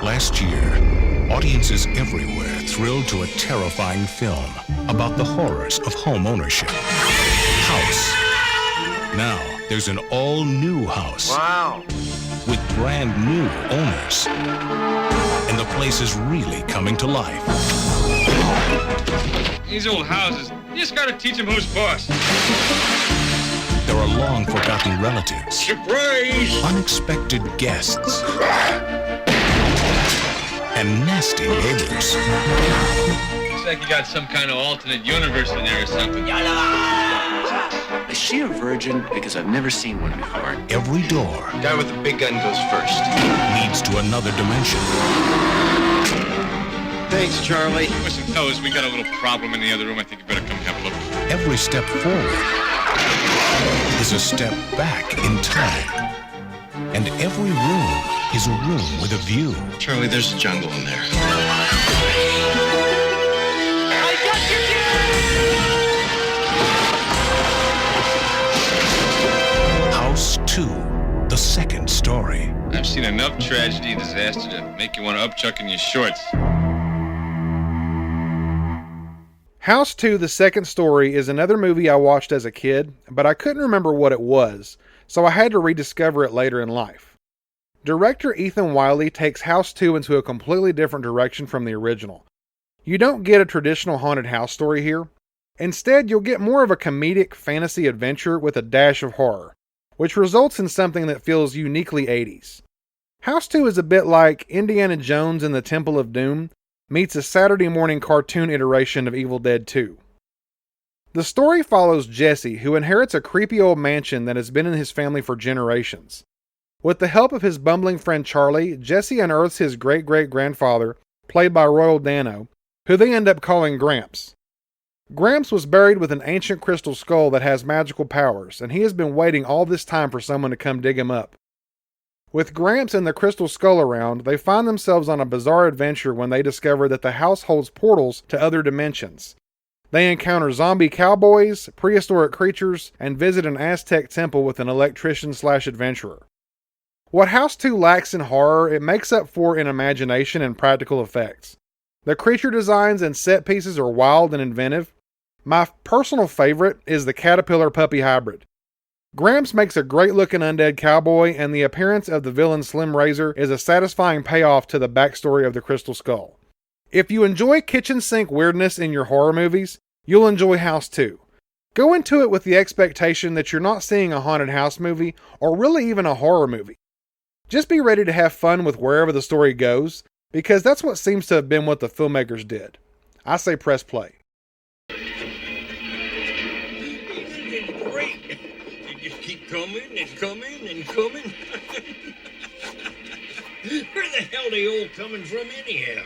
Last year, audiences everywhere thrilled to a terrifying film about the horrors of home ownership. House. Now, there's an all-new house. Wow. With brand new owners. And the place is really coming to life. These old houses, you just gotta teach them who's boss. There are long-forgotten relatives. Surprise! Unexpected guests. And nasty neighbors. Looks like you got some kind of alternate universe in there or something. Is she a virgin? Because I've never seen one before. Every door Guy with the big gun goes first. leads to another dimension. Thanks, Charlie. Listen, fellas, we got a little problem in the other room. I think you better come have a look. Every step forward is a step back in time. And every room is a room with a view. Charlie, there's a jungle in there. I got your kid! House 2, the second story. I've seen enough tragedy and disaster to make you want to upchuck in your shorts. House 2, The Second Story is another movie I watched as a kid, but I couldn't remember what it was, so I had to rediscover it later in life. Director Ethan Wiley takes House 2 into a completely different direction from the original. You don't get a traditional haunted house story here. Instead, you'll get more of a comedic fantasy adventure with a dash of horror, which results in something that feels uniquely 80s. House 2 is a bit like Indiana Jones and the Temple of Doom, meets a Saturday morning cartoon iteration of Evil Dead 2. The story follows Jesse, who inherits a creepy old mansion that has been in his family for generations. With the help of his bumbling friend Charlie, Jesse unearths his great-great-grandfather, played by Royal Dano, who they end up calling Gramps. Gramps was buried with an ancient crystal skull that has magical powers, and he has been waiting all this time for someone to come dig him up. With Gramps and the crystal skull around, they find themselves on a bizarre adventure when they discover that the house holds portals to other dimensions. They encounter zombie cowboys, prehistoric creatures, and visit an Aztec temple with an electrician/adventurer. What House 2 lacks in horror, it makes up for in imagination and practical effects. The creature designs and set pieces are wild and inventive. My personal favorite is the caterpillar puppy hybrid. Gramps makes a great-looking undead cowboy, and the appearance of the villain Slim Razor is a satisfying payoff to the backstory of the Crystal Skull. If you enjoy kitchen sink weirdness in your horror movies, you'll enjoy House 2. Go into it with the expectation that you're not seeing a haunted house movie, or really even a horror movie. Just be ready to have fun with wherever the story goes, because that's what seems to have been what the filmmakers did. I say press play. Keep coming and coming and coming. Where the hell are they all coming from anyhow?